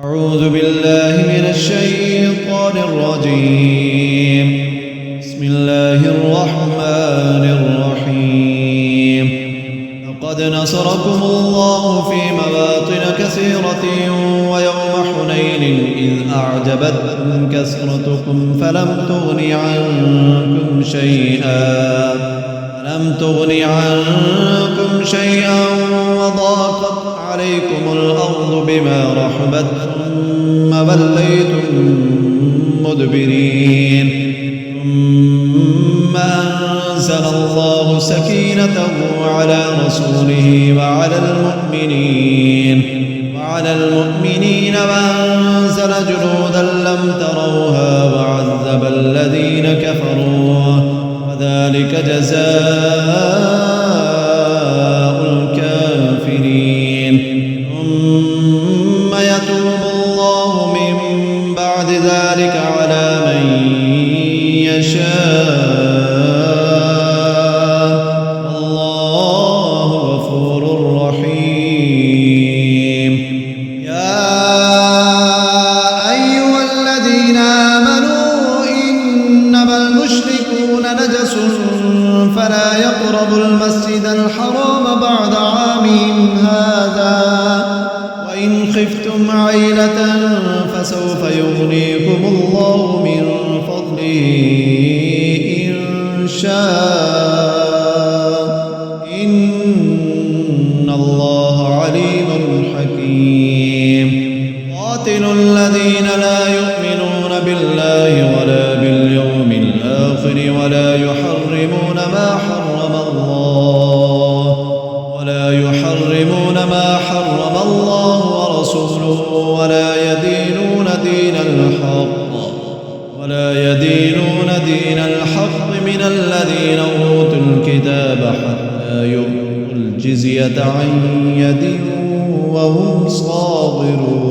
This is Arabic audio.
أعوذ بالله من الشيطان الرجيم. بسم الله الرحمن الرحيم. لقد نصركم الله في مواطن كثيرة ويوم حنين إذ أعجبتكم كثرتكم فلم تغن عنكم شيئا وضاقت عليكم الأرض بما رحبت ثم وليتم مدبرين ثم أنزل الله سكينته على رسوله وعلى المؤمنين وأنزل جنودا لم تروها وعذب الذين كفروا وذلك جزاء الكافرين. ثم يتوب الله من بعد ذلك على من يشاء والله غفور رحيم. يا أيها الذين آمنوا إنما المشركون نجس فلا يقربوا المسجد الحرام بعد عامهم هذا وإن خفتم عيلة فسوف يغنيكم الله من فضله إن شاء إن الله عليم حكيم. قاتلوا الذين لا يؤمنون بالله ولا باليوم الآخر ولا يحرمون ما حرم الله ورسوله ولا يدينون دين الحق من الذين أوتوا الكتاب حتى يؤتوا الجزية عن يد وهم صاغرون.